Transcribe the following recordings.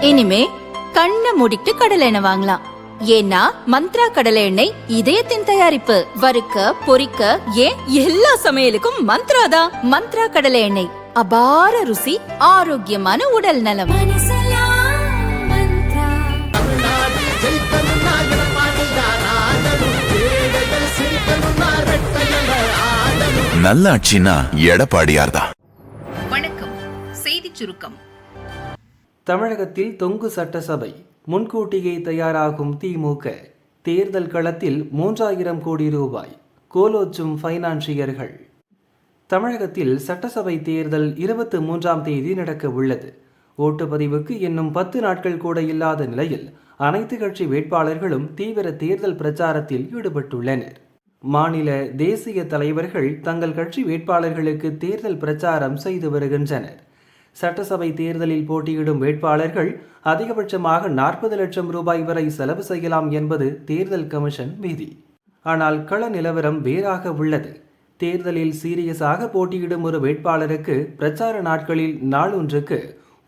இனிமே கண்ணை மூடிட்டு கடலை எண்ணெய் வாங்கலாம். ஏன்னா மந்த்ரா கடலை எண்ணெய் இதயத்தின் தயாரிப்பு. வறுக்க பொரிக்க ஏன் எல்லா சமையலுக்கும் மந்த்ரா தான். மந்த்ரா கடலை எண்ணெய், அபார ருசி, ஆரோக்கியமான உடல் நலம். நல்லாட்சினா எடப்பாடியார்தான். வணக்கம். செய்தி சுருக்கம். தமிழகத்தில் தொங்கு சட்டசபை, முன்கூட்டியே தயாராகும் திமுக. தேர்தல் களத்தில் 3000 கோடி ரூபாய், கோலோச்சும் பைனான்சியர்கள். தமிழகத்தில் சட்டசபை தேர்தல் 23ஆம் தேதி நடக்க உள்ளது. ஓட்டுப்பதிவுக்கு இன்னும் 10 நாட்கள் கூட இல்லாத நிலையில் அனைத்து கட்சி வேட்பாளர்களும் தீவிர தேர்தல் பிரச்சாரத்தில் ஈடுபட்டுள்ளனர். மாநில தேசிய தலைவர்கள் தங்கள் கட்சி வேட்பாளர்களுக்கு தேர்தல் பிரச்சாரம் செய்து வருகின்றனர். சட்டசபை தேர்தலில் போட்டியிடும் வேட்பாளர்கள் அதிகபட்சமாக 40 லட்சம் ரூபாய் வரை செலவு செய்யலாம் என்பது தேர்தல் கமிஷன் விதி. ஆனால் கள நிலவரம் வேறாக உள்ளது. தேர்தலில் சீரியஸாக போட்டியிடும் ஒரு வேட்பாளருக்கு பிரச்சார நாட்களில் நாளொன்றுக்கு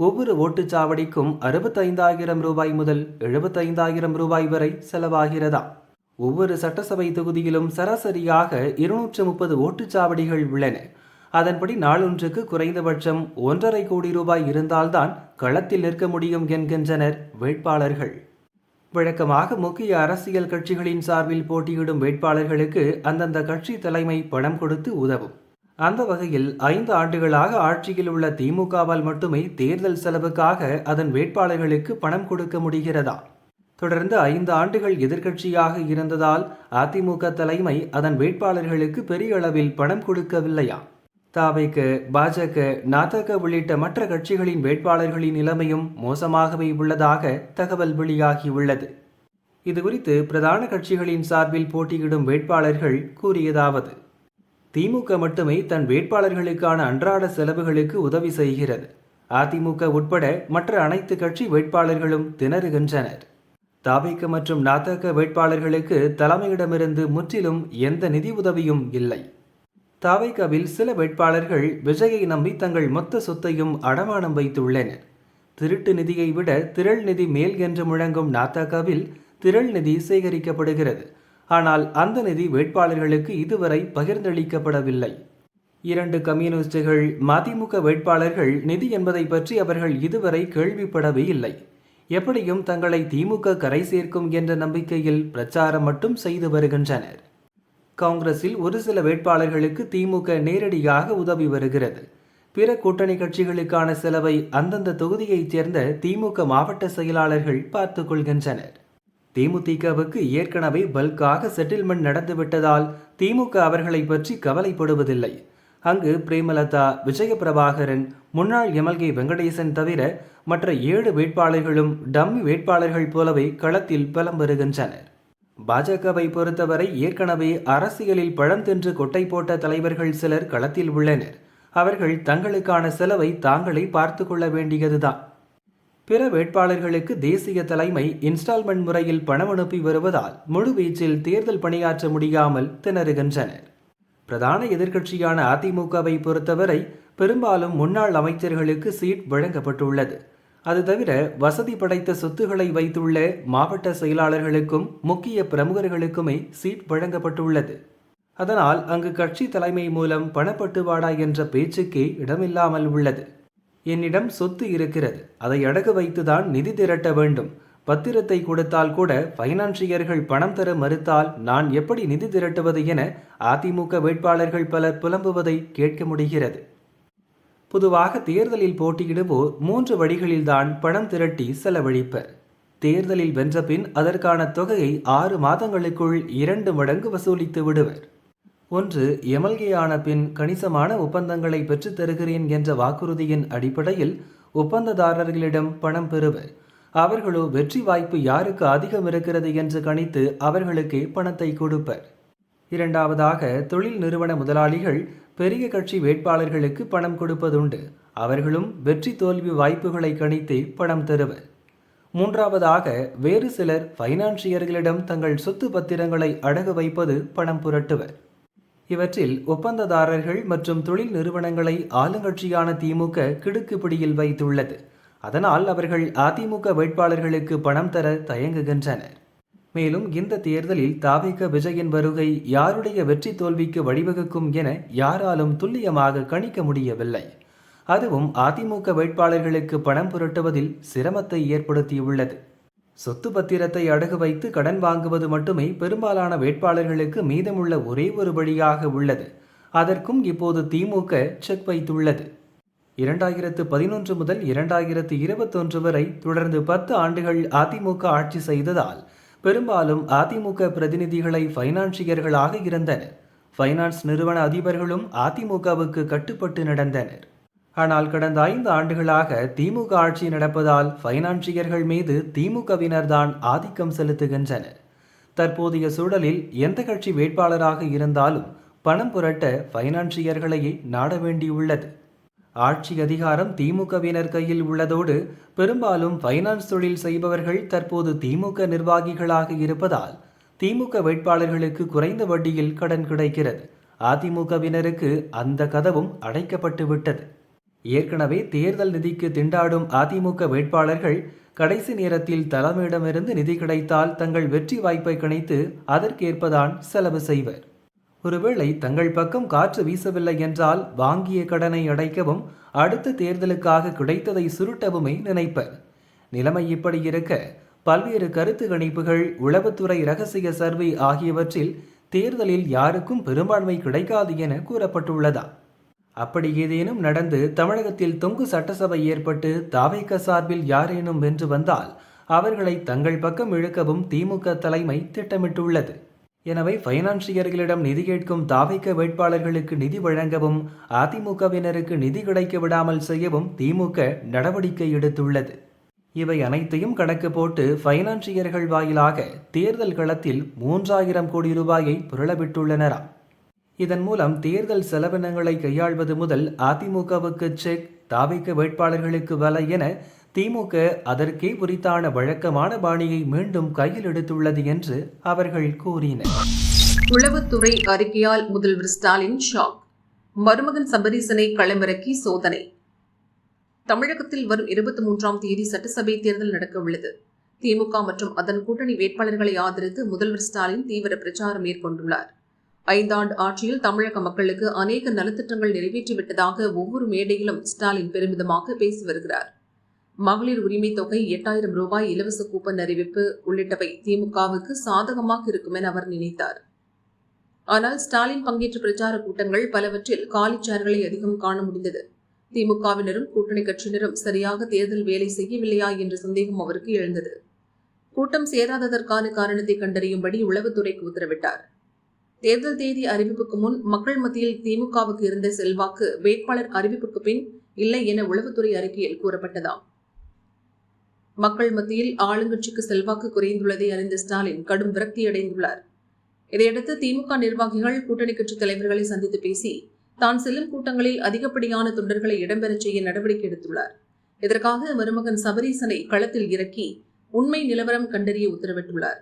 ஒவ்வொரு ஓட்டுச்சாவடிக்கும் 65,000 ரூபாய் முதல் 75,000 ரூபாய் வரை செலவாகிறதா. ஒவ்வொரு சட்டசபை தொகுதியிலும் சராசரியாக 230 ஓட்டுச்சாவடிகள் உள்ளன. அதன்படி நாளொன்றுக்கு குறைந்தபட்சம் 1.5 கோடி ரூபாய் இருந்தால்தான் களத்தில் நிற்க முடியும் என்கின்றனர் வேட்பாளர்கள். வழக்கமாக முக்கிய அரசியல் கட்சிகளின் சார்பில் போட்டியிடும் வேட்பாளர்களுக்கு அந்தந்த கட்சி தலைமை பணம் கொடுத்து உதவும். அந்த வகையில் 5 ஆண்டுகளாக ஆட்சியில் உள்ள திமுகவால் மட்டுமே தேர்தல் செலவுக்காக அதன் வேட்பாளர்களுக்கு பணம் கொடுக்க முடிகிறதா. தொடர்ந்து 5 ஆண்டுகள் எதிர்க்கட்சியாக இருந்ததால் அதிமுக தலைமை அதன் வேட்பாளர்களுக்கு பெரிய அளவில் பணம் கொடுக்கவில்லையா. தவிக, பாஜக, நாதக உள்ளிட்ட மற்ற கட்சிகளின் வேட்பாளர்களின் நிலைமையும் மோசமாகவே உள்ளதாக தகவல் வெளியாகியுள்ளது. இதுகுறித்து பிரதான கட்சிகளின் சார்பில் போட்டியிடும் வேட்பாளர்கள் கூறியதாவது: திமுக மட்டுமே தன் வேட்பாளர்களுக்கான அன்றாட செலவுகளுக்கு உதவி செய்கிறது. அதிமுக உட்பட மற்ற அனைத்து கட்சி வேட்பாளர்களும் திணறுகின்றனர். தவிக மற்றும் நாதக வேட்பாளர்களுக்கு தலைமையிடமிருந்து முற்றிலும் எந்த நிதி உதவியும் இல்லை. தவிகவில் சில வேட்பாளர்கள் விஜயை நம்பி தங்கள் மொத்த சொத்தையும் அடமானம் வைத்துள்ளனர். திருட்டு நிதியை விட திரள் நிதி மேல் என்று முழங்கும் நாதகவில் திரள் நிதி சேகரிக்கப்படுகிறது. ஆனால் அந்த நிதி வேட்பாளர்களுக்கு இதுவரை பகிர்ந்தளிக்கப்படவில்லை. 2 கம்யூனிஸ்டுகள், மதிமுக வேட்பாளர்கள் நிதி என்பதை பற்றி அவர்கள் இதுவரை கேள்விப்படவே இல்லை. எப்படியும் தங்களை திமுக கரை சேர்க்கும் என்ற நம்பிக்கையில் பிரச்சாரம் மட்டும் செய்து வருகின்றனர். காங்கிரஸில் ஒரு சில வேட்பாளர்களுக்கு திமுக நேரடியாக உதவி வருகிறது. பிற கூட்டணி கட்சிகளுக்கான செலவை அந்தந்த தொகுதியைச் சேர்ந்த திமுக மாவட்ட செயலாளர்கள் பார்த்துக் கொள்கின்றனர். தேமுதிகவுக்கு ஏற்கனவே பல்காக செட்டில்மெண்ட் நடந்துவிட்டதால் திமுக அவர்களை பற்றி கவலைப்படுவதில்லை. அங்கு பிரேமலதா, விஜயபிரபாகரன், முன்னாள் எம்எல்ஏ வெங்கடேசன் தவிர மற்ற 7 வேட்பாளர்களும் டம்மி வேட்பாளர்கள் போலவே களத்தில் பலம் வருகின்றனர். பாஜகவை பொறுத்தவரை ஏற்கனவே அரசியலில் பழம் தின்று கொட்டை போட்ட தலைவர்கள் சிலர் களத்தில் உள்ளனர். அவர்கள் தங்களுக்கான செலவை தாங்களே பார்த்து கொள்ள வேண்டியதுதான். பிற வேட்பாளர்களுக்கு தேசிய தலைமை இன்ஸ்டால்மெண்ட் முறையில் பணம் அனுப்பி வருவதால் முழுவீச்சில் தேர்தல் பணியாற்ற முடியாமல் திணறுகின்றனர். பிரதான எதிர்க்கட்சியான அதிமுகவை பொறுத்தவரை பெரும்பாலும் முன்னாள் அமைச்சர்களுக்கு சீட் வழங்கப்பட்டுள்ளது. அது தவிர வசதி படைத்த சொத்துக்களை வைத்துள்ள மாவட்ட செயலாளர்களுக்கும் முக்கிய பிரமுகர்களுக்குமே சீட் வழங்கப்பட்டுள்ளது. அதனால் அங்கு கட்சி தலைமை மூலம் பணப்பட்டுவாடா என்ற பேச்சுக்கே இடமில்லாமல் உள்ளது. என்னிடம் சொத்து இருக்கிறது, அதை அடகு வைத்துதான் நிதி திரட்ட வேண்டும். பத்திரத்தை கொடுத்தால் கூட பைனான்சியர்கள் பணம் தர மறுத்தால் நான் எப்படி நிதி திரட்டுவது என அதிமுக வேட்பாளர்கள் பலர் புலம்புவதை கேட்க முடிகிறது. பொதுவாக தேர்தலில் போட்டியிடுவோர் 3 வழிகளில்தான் பணம் திரட்டி செலவழிப்பர். தேர்தலில் வென்ற பின் அதற்கான தொகையை 6 மாதங்களுக்குள் 2 மடங்கு வசூலித்து விடுவர். 1. எம்எல்ஏ ஆன பின் கணிசமான ஒப்பந்தங்களை பெற்றுத் தருகிறேன் என்ற வாக்குறுதியின் அடிப்படையில் ஒப்பந்ததாரர்களிடம் பணம் பெறுவர். அவர்களோ வெற்றி வாய்ப்பு யாருக்கு அதிகம் இருக்கிறது என்று கணித்து அவர்களுக்கே பணத்தை கொடுப்பர். 2. தொழில் நிறுவன முதலாளிகள் பெரிய கட்சி வேட்பாளர்களுக்கு பணம் கொடுப்பதுண்டு. அவர்களும் வெற்றி தோல்வி வாய்ப்புகளை கணித்தே பணம் தருவர். 3. வேறு சிலர் பைனான்சியர்களிடம் தங்கள் சொத்து பத்திரங்களை அடகு வைப்பது பணம் புரட்டுவர். இவற்றில் ஒப்பந்ததாரர்கள் மற்றும் தொழில் நிறுவனங்களை ஆளுங்கட்சியான திமுக கிடுக்குப்பிடியில் வைத்துள்ளது. அதனால் அவர்கள் அதிமுக வேட்பாளர்களுக்கு பணம் தர தயங்குகின்றனர். மேலும் இந்த தேர்தலில் தாவேக விஜயின் வருகை யாருடைய வெற்றி தோல்விக்கு வழிவகுக்கும் என யாராலும் துல்லியமாக கணிக்க முடியவில்லை. அதுவும் அதிமுக வேட்பாளர்களுக்கு பணம் புரட்டுவதில் சிரமத்தை ஏற்படுத்தியுள்ளது. சொத்து பத்திரத்தை அடகு வைத்து கடன் வாங்குவது மட்டுமே பெரும்பாலான வேட்பாளர்களுக்கு மீதமுள்ள ஒரே ஒரு வழியாக உள்ளது. அதற்கும் இப்போது திமுக செக் வைத்துள்ளது. 2011 முதல் 2021 வரை தொடர்ந்து 10 ஆண்டுகள் அதிமுக ஆட்சி செய்ததால் பெரும்பாலும் அதிமுக பிரதிநிதிகளை பைனான்சியர்களாக இருந்தனர். பைனான்ஸ் நிறுவன அதிபர்களும் அதிமுகவுக்கு கட்டுப்பட்டு நடந்தனர். ஆனால் கடந்த 5 ஆண்டுகளாக திமுக ஆட்சி நடப்பதால் பைனான்சியர்கள் மீது திமுகவினர்தான் ஆதிக்கம் செலுத்துகின்றனர். தற்போதைய சூழலில் எந்த கட்சி வேட்பாளராக இருந்தாலும் பணம் புரட்ட பைனான்சியர்களையே நாட வேண்டியுள்ளது. ஆட்சி அதிகாரம் திமுகவினர் கையில் உள்ளதோடு பெரும்பாலும் பைனான்ஸ் தொழில் செய்பவர்கள் தற்போது திமுக நிர்வாகிகளாக இருப்பதால் திமுக வேட்பாளர்களுக்கு குறைந்த வட்டியில் கடன் கிடைக்கிறது. அதிமுகவினருக்கு அந்த கதவும் அடைக்கப்பட்டு விட்டது. ஏற்கனவே தேர்தல் நிதிக்கு திண்டாடும் அதிமுக வேட்பாளர்கள் கடைசி நேரத்தில் தலைமையிடமிருந்து நிதி கிடைத்தால் தங்கள் வெற்றி வாய்ப்பை கணித்து அதற்கேற்பதான் செலவு செய்வர். ஒருவேளை தங்கள் பக்கம் காற்று வீசவில்லை என்றால் வாங்கிய கடனை அடைக்கவும் அடுத்த தேர்தலுக்காக கிடைத்ததை சுருட்டவுமே நினைப்பர். நிலைமை இப்படி இருக்க பல்வேறு கருத்து கணிப்புகள், உளவுத்துறை ரகசிய சர்வே ஆகியவற்றில் தேர்தலில் யாருக்கும் பெரும்பான்மை கிடைக்காது என கூறப்பட்டுள்ளதா? அப்படி ஏதேனும் நடந்து தமிழகத்தில் தொங்கு சட்டசபை ஏற்பட்டு தாவேக சார்பில் யாரேனும் வென்று வந்தால் அவர்களை தங்கள் பக்கம் இழுக்கவும் திமுக தலைமை திட்டமிட்டுள்ளது. எனவே பைனான்சியர்களிடம் நிதி கேட்கும் தாவேக வேட்பாளர்களுக்கு நிதி வழங்கவும் அதிமுகவினருக்கு நிதி கிடைக்க விடாமல் செய்யவும் திமுக நடவடிக்கை எடுத்துள்ளது. இவை அனைத்தையும் கணக்கு போட்டு பைனான்சியர்கள் வாயிலாக தேர்தல் களத்தில் 3000 கோடி ரூபாயை புரளவிட்டுள்ளனராம். இதன் மூலம் தேர்தல் செலவினங்களை கையாள்வது முதல் அதிமுகவுக்கு செக், தாவேக வேட்பாளர்களுக்கு வலை என திமுக அதற்கே உரித்தான வழக்கமான பாணியை மீண்டும் கையில் எடுத்துள்ளது என்று அவர்கள் கூறினர். உளவுத்துறை அறிக்கையால் முதல்வர் ஸ்டாலின் ஷாக். மருமகன் சபரீசனை களமிறக்கி சோதனை. தமிழகத்தில் வரும் 23ஆம் தேதி சட்டசபை தேர்தல் நடக்க உள்ளது. திமுக மற்றும் அதன் கூட்டணி வேட்பாளர்களை ஆதரித்து முதல்வர் ஸ்டாலின் தீவிர பிரச்சாரம் மேற்கொண்டுள்ளார். 5 ஆண்டு ஆட்சியில் தமிழக மக்களுக்கு அநேக நலத்திட்டங்கள் நிறைவேற்றிவிட்டதாக ஒவ்வொரு மேடையிலும் ஸ்டாலின் பெருமிதமாக பேசி வருகிறார். மகளிர் உரிமை தொகை 8000 ரூபாய் இலவச கூப்பன் அறிவிப்பு உள்ளிட்டவை திமுகவுக்கு சாதகமாக இருக்கும் என அவர் நினைத்தார். ஆனால் ஸ்டாலின் பங்கேற்ற பிரச்சார கூட்டங்கள் பலவற்றில் காலி சேர்களை அதிகம் காண முடிந்தது. திமுகவினரும் கூட்டணி கட்சியினரும் சரியாக தேர்தல் வேலை செய்யவில்லையா என்ற சந்தேகம் அவருக்கு எழுந்தது. கூட்டம் சேராததற்கான காரணத்தை கண்டறியும்படி உளவுத்துறைக்கு உத்தரவிட்டார். தேர்தல் தேதி அறிவிப்புக்கு முன் மக்கள் மத்தியில் திமுகவுக்கு இருந்த செல்வாக்கு வேட்பாளர் அறிவிப்புக்கு பின் இல்லை என உளவுத்துறை அறிக்கையில் கூறப்பட்டதாம். மக்கள் மத்தியில் ஆளுங்கட்சிக்கு செல்வாக்கு குறைந்துள்ளதை அறிந்த ஸ்டாலின் கடும் விரக்தியடைந்துள்ளார். இதையடுத்து திமுக நிர்வாகிகள் கூட்டணி கட்சி தலைவர்களை சந்தித்து பேசி தான் செல்லும் கூட்டங்களில் அதிகப்படியான தொண்டர்களை இடம்பெறச் செய்ய நடவடிக்கை எடுத்துள்ளார். இதற்காக மருமகன் சபரீசனை களத்தில் இறக்கி உண்மை நிலவரம் கண்டறிய உத்தரவிட்டுள்ளார்.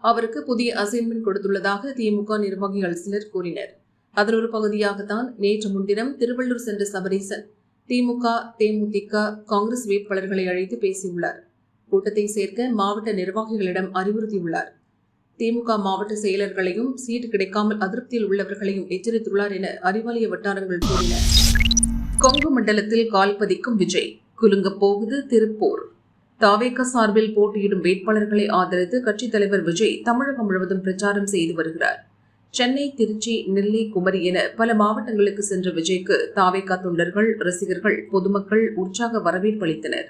அவருக்கு புதிய அசைன்மெண்ட் கொடுத்துள்ளதாக திமுக நிர்வாகிகள் சிலர் கூறினர். அதன் ஒரு பகுதியாகத்தான் நேற்று முன்தினம் திருவள்ளூர் சென்ற சபரீசன் திமுக, தேமுதிக, காங்கிரஸ் வேட்பாளர்களை அழைத்து பேசியுள்ளார். கூட்டத்தை சேர்க்க மாவட்ட நிர்வாகிகளிடம் அறிவுறுத்தியுள்ளார். திமுக மாவட்ட செயலர்களையும் சீட் கிடைக்காமல் அதிருப்தியில் உள்ளவர்களையும் எச்சரித்துள்ளார் என அறிவாலய வட்டாரங்கள் கூறின. கொங்கு மண்டலத்தில் கால் பதிக்கும் விஜய். குலுங்க போகுது திருப்பூர். தாவேக சார்பில் போட்டியிடும் வேட்பாளர்களை ஆதரித்து கட்சித் தலைவர் விஜய் தமிழகம் முழுவதும் பிரச்சாரம் செய்து வருகிறார். சென்னை, திருச்சி, நெல்லை, குமரி என பல மாவட்டங்களுக்கு சென்ற விஜய்க்கு தாவேக தொண்டர்கள், ரசிகர்கள், பொதுமக்கள் உற்சாக வரவேற்பு அளித்தனர்.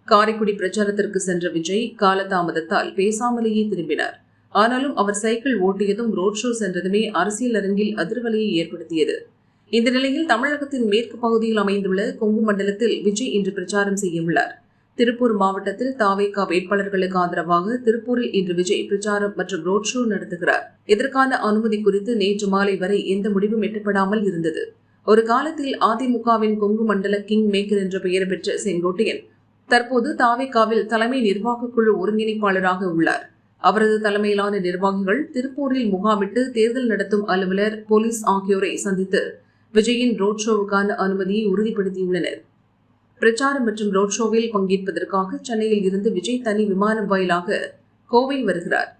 காரைக்குடி பிரச்சாரத்திற்கு சென்ற விஜய் காலதாமதத்தால் பேசாமலேயே திரும்பினார். ஆனாலும் அவர் சைக்கிள் ஓட்டியதும் ரோட் ஷோ சென்றதுமே அரசியல் அரங்கில் அதிர்வலையை ஏற்படுத்தியது. இந்த நிலையில் தமிழகத்தின் மேற்கு பகுதியில் அமைந்துள்ள கொங்கு மண்டலத்தில் விஜய் இன்று பிரச்சாரம் செய்யவுள்ளார். திருப்பூர் மாவட்டத்தில் தாவேக வேட்பாளர்களுக்கு ஆதரவாக திருப்பூரில் இன்று விஜய் பிரச்சாரம் மற்றும் ரோட் ஷோ நடத்துகிறார். இதற்கான அனுமதி குறித்து நேற்று மாலை வரை எந்த முடிவும் எட்டப்படாமல் இருந்தது. ஒரு காலத்தில் அதிமுகவின் கொங்கு மண்டல கிங் மேக்கர் என்ற பெயர் பெற்ற செங்கோட்டையன் தற்போது தாவேகாவில் தலைமை நிர்வாக குழு ஒருங்கிணைப்பாளராக உள்ளார். அவரது தலைமையிலான நிர்வாகிகள் திருப்பூரில் முகாமிட்டு தேர்தல் நடத்தும் அலுவலர், போலீஸ் ஆகியோரை சந்தித்து விஜயின் ரோட் ஷோவுக்கான அனுமதியை உறுதிப்படுத்தியுள்ளனர். பிரச்சாரம் மற்றும் ரோட் ஷோவில் பங்கேற்பதற்காக சென்னையில் இருந்து விஜய் தனி விமானம் வாயிலாக கோவை வருகிறார்.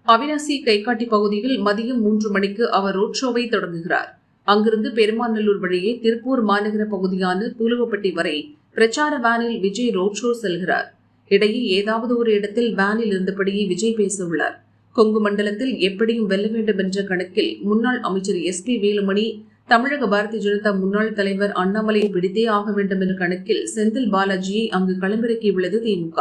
அவினாசி கைகாட்டி பகுதியில் மதியம் 3 மணிக்கு அவர் ரோட் ஷோவை தொடங்குகிறார். அங்கிருந்து பெருமாநல்லூர் வழியே திருப்பூர் மாநகர பகுதியான பூலுவப்பட்டி வரை பிரச்சார வேனில் விஜய் ரோட் ஷோ செல்கிறார். இடையே ஏதாவது ஒரு இடத்தில் வேனில் இருந்தபடியே விஜய் பேச உள்ளார். கொங்கு மண்டலத்தில் எப்படியும் வெல்ல வேண்டும் என்ற கணக்கில் முன்னாள் அமைச்சர் SP வேலுமணி, தமிழக பாரதிய ஜனதா முன்னாள் தலைவர் அண்ணாமலையை பிடித்தே ஆக வேண்டும் என்ற கணக்கில் செந்தில் பாலாஜியை அங்கு களமிறக்கியுள்ளது திமுக.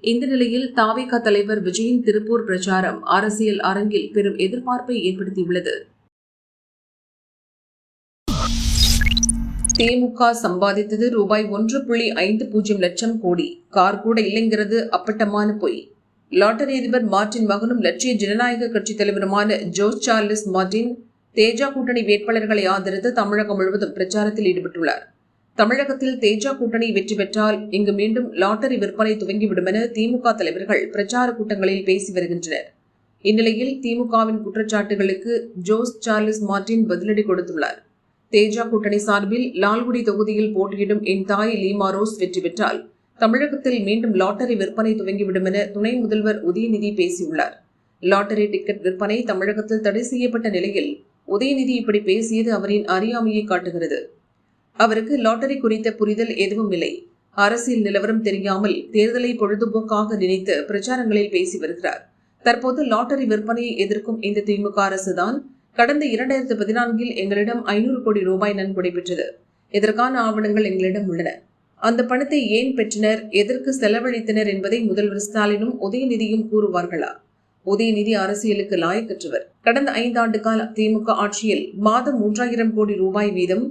இந்த நிலையில் தாவேகா தலைவர் விஜயின் திருப்பூர் பிரச்சாரம் அரசியல் அரங்கில் பெரும் எதிர்பார்ப்பை ஏற்படுத்தியுள்ளது. திமுக சம்பாதித்தது ரூபாய் 1.50 லட்சம் கோடி. கார் கூட இல்லைங்கிறது அப்பட்டமான பொய். லாட்டரி அதிபர் மார்டின் மகனும் லட்சிய ஜனநாயக கட்சி தலைவருமான ஜோஸ் சார்லஸ் மார்டின் தேஜா கூட்டணி வேட்பாளர்களை ஆதரித்து தமிழகம் முழுவதும் பிரச்சாரத்தில் ஈடுபட்டுள்ளார். தமிழகத்தில் தேஜா கூட்டணி வெற்றி பெற்றால் இங்கு மீண்டும் லாட்டரி விற்பனை துவங்கிவிடும் என திமுக தலைவர்கள் பிரச்சார கூட்டங்களில் பேசி வருகின்றனர். இந்நிலையில் திமுகவின் குற்றச்சாட்டுகளுக்கு ஜோஸ் சார்லஸ் மார்டின் பதிலடி கொடுத்துள்ளார். தேஜா கூட்டணி சார்பில் லால்குடி தொகுதியில் போட்டியிடும் என் தாய் லீமா ரோஸ் வெற்றி பெற்றால் தமிழகத்தில் மீண்டும் லாட்டரி விற்பனை துவங்கிவிடும் என துணை முதல்வர் உதயநிதி பேசியுள்ளார். லாட்டரி டிக்கெட் விற்பனை தமிழகத்தில் தடை செய்யப்பட்ட நிலையில் உதயநிதி இப்படி பேசியது அவரின் அறியாமையை காட்டுகிறது. அவருக்கு லாட்டரி குறித்த புரிதல் எதுவும் இல்லை. அரசியல் நிலவரம் தெரியாமல் தேர்தலை பொழுதுபோக்காக நினைத்து பிரச்சாரங்களில் பேசி வருகிறார். தற்போது லாட்டரி விற்பனையை எதிர்க்கும் இந்த திமுக அரசுதான் கடந்த 2014 எங்களிடம் 500 கோடி ரூபாய் நன்கொடை பெற்றது. இதற்கான ஆவணங்கள் எங்களிடம் உள்ளன. அந்த பணத்தை ஏன் பெற்றனர், எதற்கு செலவழித்தனர் என்பதை முதல்வர் ஸ்டாலினும் உதயநிதியும் கூறுவார்களா? உதயநிதி அரசியலுக்கு லாயக்கற்றவர். கடந்த 5 ஆண்டு கால திமுக ஆட்சியில் மாதம் 3000 கோடி ரூபாய் வீதம்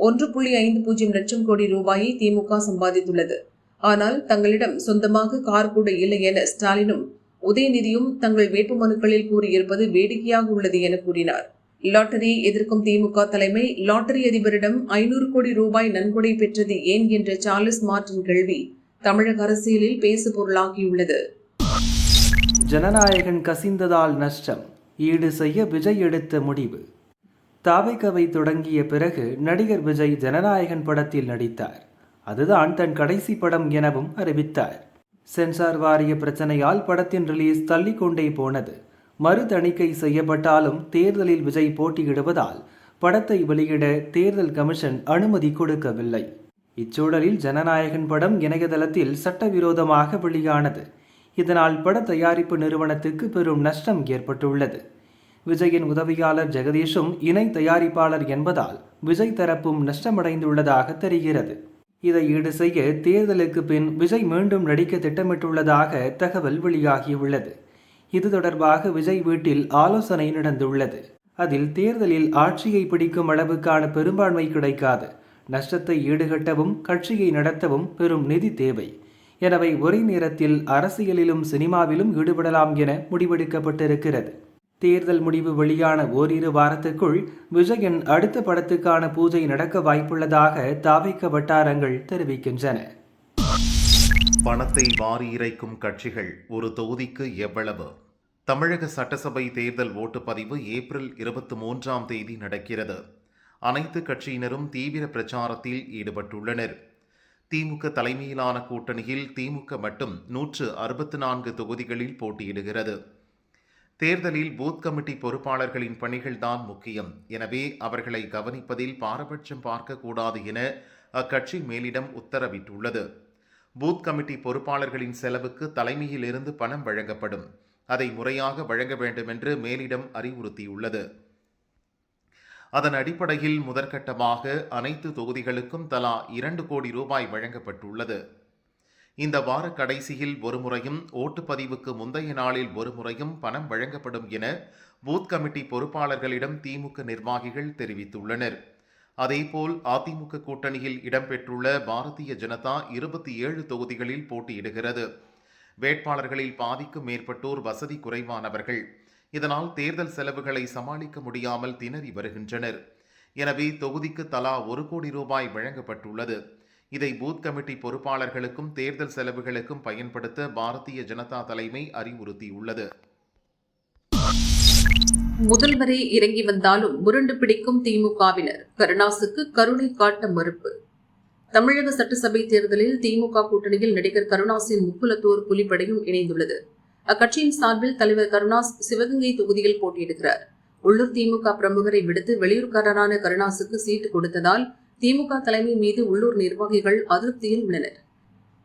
1.50 லட்சம் கோடி ரூபாயை திமுக சம்பாதித்துள்ளது. ஆனால் தங்களிடம் சொந்தமாக கார் கூட இல்லை என ஸ்டாலினும் உதயநிதியும் தங்கள் வேட்புமனுக்களில் கூறியிருப்பது வேடிக்கையாக உள்ளது என கூறினார். லாட்டரியை எதிர்க்கும் திமுக தலைமை லாட்டரி அதிபரிடம் 500 கோடி ரூபாய் நன்கொடை பெற்றது ஏன் என்ற சார்லஸ் மார்டின் கேள்வி தமிழக அரசியலில் பேசு பொருளாகியுள்ளது. ஜனநாயகன் கசிந்ததால் நஷ்டம், ஈடு செய்ய விஜய் எடுத்த முடிவு. தாவேகாவை தொடங்கிய பிறகு நடிகர் விஜய் ஜனநாயகன் படத்தில் நடித்தார். அதுதான் தன் கடைசி படம் எனவும் அறிவித்தார். சென்சார் வாரிய பிரச்சனையால் படத்தின் ரிலீஸ் தள்ளிக்கொண்டே போனது. மறு தணிக்கை செய்யப்பட்டாலும் தேர்தலில் விஜய் போட்டியிடுவதால் படத்தை வெளியிட தேர்தல் கமிஷன் அனுமதி கொடுக்கவில்லை. இச்சூழலில் ஜனநாயகன் படம் இணையதளத்தில் சட்டவிரோதமாக வெளியானது. இதனால் பட தயாரிப்பு நிறுவனத்துக்கு பெரும் நஷ்டம் ஏற்பட்டுள்ளது. விஜயின் உதவியாளர் ஜெகதீஷும் இணை தயாரிப்பாளர் என்பதால் விஜய் தரப்பும் நஷ்டமடைந்துள்ளதாக தெரிகிறது. இதை ஈடு செய்ய தேர்தலுக்கு பின் விஜய் மீண்டும் நடிக்க திட்டமிட்டுள்ளதாக தகவல் வெளியாகியுள்ளது. இது தொடர்பாக விஜய் வீட்டில் ஆலோசனை நடந்துள்ளது. அதில் தேர்தலில் ஆட்சியை பிடிக்கும் அளவுக்கான பெரும்பான்மை கிடைக்காது. நஷ்டத்தை ஈடுகட்டவும் கட்சியை நடத்தவும் பெரும் நிதி தேவை. எனவே ஒரே நேரத்தில் அரசியலிலும் சினிமாவிலும் ஈடுபடலாம் என முடிவெடுக்கப்பட்டிருக்கிறது. தேர்தல் முடிவு வெளியான ஓரிரு வாரத்துக்குள் விஜயின் அடுத்த படத்துக்கான பூஜை நடக்க வாய்ப்புள்ளதாக தாவேகா வட்டாரங்கள் தெரிவிக்கின்றன. பணத்தை வாரி இறைக்கும் கட்சிகள் ஒரு தொகுதிக்கு எவ்வளவு? தமிழக சட்டசபை தேர்தல் ஓட்டுப்பதிவு ஏப்ரல் 23ஆம் தேதி நடக்கிறது. அனைத்து கட்சியினரும் தீவிர பிரச்சாரத்தில் ஈடுபட்டுள்ளனர். திமுக தலைமையிலான கூட்டணியில் திமுக மட்டும் 164 தொகுதிகளில் போட்டியிடுகிறது. தேர்தலில் பூத் கமிட்டி பொறுப்பாளர்களின் பணிகள்தான் முக்கியம். எனவே அவர்களை கவனிப்பதில் பாரபட்சம் பார்க்கக்கூடாது என அக்கட்சி மேலிடம் உத்தரவிட்டுள்ளது. பூத் கமிட்டி பொறுப்பாளர்களின் செலவுக்கு தலைமையிலிருந்து பணம் வழங்கப்படும். அதை முறையாக வழங்க வேண்டும் என்று மேலிடம் அறிவுறுத்தியுள்ளது. அதன் அடிப்படையில் முதற்கட்டமாக அனைத்து தொகுதிகளுக்கும் தலா 2 கோடி ரூபாய் வழங்கப்பட்டுள்ளது. இந்த வார கடைசியில் ஒரு முறையும் ஓட்டுப்பதிவுக்கு முந்தைய நாளில் ஒரு முறையும் பணம் வழங்கப்படும் என பூத் கமிட்டி பொறுப்பாளர்களிடம் திமுக நிர்வாகிகள் தெரிவித்துள்ளனர். அதேபோல் அதிமுக கூட்டணியில் இடம்பெற்றுள்ள பாரதிய ஜனதா 27 தொகுதிகளில் போட்டியிடுகிறது. வேட்பாளர்களில் பாதிக்கும் மேற்பட்டோர் வசதி குறைவானவர்கள். இதனால் தேர்தல் செலவுகளை சமாளிக்க முடியாமல் திணறி வருகின்றனர். எனவே தொகுதிக்கு தலா 1 கோடி ரூபாய் வழங்கப்பட்டுள்ளது. இதை பூத் கமிட்டி பொறுப்பாளர்களுக்கும் தேர்தல் செலவுகளுக்கும் பயன்படுத்த பாரதிய ஜனதா தலைமை அறிவுறுத்தியுள்ளது. முதல்வரே இறங்கி வந்தாலும் முரண்டு பிடிக்கும் திமுகவினர் கருணாசுக்கு கருணை காட்ட மறுப்பு. தமிழக சட்டசபை தேர்தலில் திமுக கூட்டணியில் நடிகர் கருணாஸின் முக்குலத்தோர் புலிப்படையும் இணைந்துள்ளது. அக்கட்சியின் சார்பில் தலைவர் கருணாஸ் சிவகங்கை தொகுதியில் போட்டியிடுகிறார். உள்ளூர் திமுக பிரமுகரை விடுத்து வெளியூர்காரரான கருணாசுக்கு சீட்டு கொடுத்ததால் திமுக தலைமை மீது உள்ளூர் நிர்வாகிகள் அதிருப்தியில் உள்ளனர்.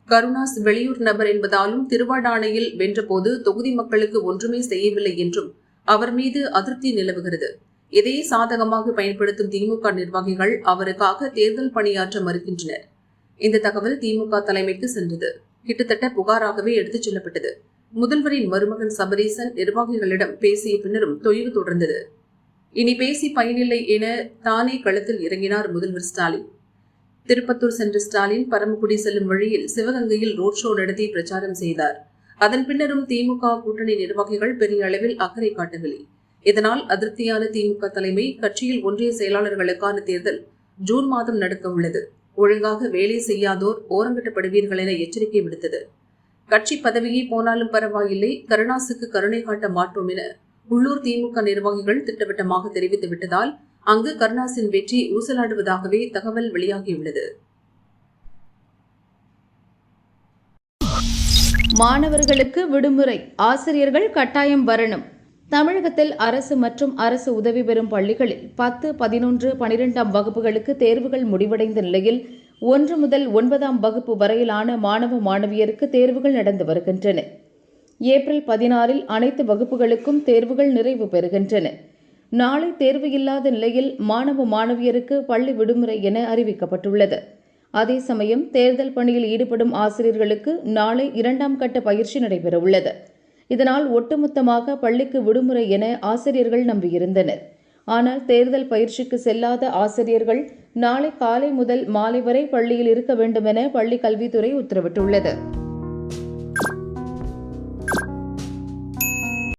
கருணாஸ் வெளியூர் நபர் என்பதாலும் திருவாடானையில் வென்றபோது தொகுதி மக்களுக்கு ஒன்றுமே செய்யவில்லை என்றும் அவர் மீது அதிருப்தி நிலவுகிறது. இதையே சாதகமாக பயன்படுத்தும் திமுக நிர்வாகிகள் அவருக்காக தேர்தல் பணியாற்ற மறுக்கின்றனர். இந்த தகவல் திமுக தலைமைக்கு சென்றது. கிட்டத்தட்ட புகாராகவே எடுத்துச் செல்லப்பட்டது. முதல்வரின் மருமகன் சபரீசன் நிர்வாகிகளிடம் பேசிய பின்னரும் தொய்வு தொடர்ந்தது. இனி பேசி பயனில்லை என தானே களத்தில் இறங்கினார் முதல்வர் ஸ்டாலின். திருப்பத்தூர் சென்ற ஸ்டாலின் பரமக்குடி செல்லும் வழியில் சிவகங்கையில் ரோட் ஷோ நடத்தி பிரச்சாரம் செய்தார். அதன் பின்னரும் திமுக கூட்டணி நிர்வாகிகள் பெரிய அளவில் அக்கறை காட்டவில்லை. இதனால் அதிருப்தியான திமுக தலைமை கட்சியில் ஒன்றிய செயலாளர்களுக்கான தேர்தல் ஜூன் மாதம் நடக்க உள்ளது. ஒழுங்காக வேலை செய்யாதோர் ஓரங்கட்டப்படுவீர்கள் என எச்சரிக்கை விடுத்தது. கட்சி பதவியே போனாலும் பரவாயில்லை, கருணாசுக்கு கருணை காட்ட மாட்டோம் என உள்ளூர் திமுக நிர்வாகிகள் திட்டவட்டமாக தெரிவித்து விட்டதால் அங்கு கருணாசின் வெற்றி ஊசலாடுவதாகவே தகவல் வெளியாகியுள்ளது. மாணவர்களுக்கு விடுமுறை, ஆசிரியர்கள் கட்டாயம் வரணும். தமிழகத்தில் அரசு மற்றும் அரசு உதவி பெறும் பள்ளிகளில் 10, 11, 12ஆம் வகுப்புகளுக்கு தேர்வுகள் முடிவடைந்த நிலையில் 1 முதல் 9ஆம் வகுப்பு வரையிலான மாணவ மாணவியருக்கு தேர்வுகள் நடந்து வருகின்றன. ஏப்ரல் 16இல் அனைத்து வகுப்புகளுக்கும் தேர்வுகள் நிறைவு பெறுகின்றன. நாளை தேர்வு இல்லாத நிலையில் மாணவ மாணவியருக்கு பள்ளி விடுமுறை என அறிவிக்கப்பட்டுள்ளது. அதே சமயம் தேர்தல் பணியில் ஈடுபடும் ஆசிரியர்களுக்கு நாளை 2ஆம் கட்ட பயிற்சி நடைபெறவுள்ளது. இதனால் ஒட்டுமொத்தமாக பள்ளிக்கு விடுமுறை என ஆசிரியர்கள் நம்பியிருந்தனர். ஆனால் தேர்தல் பயிற்சிக்கு செல்லாத ஆசிரியர்கள் நாளை காலை முதல் மாலை வரை பள்ளியில் இருக்க வேண்டும் என பள்ளிக் கல்வித்துறை உத்தரவிட்டுள்ளது.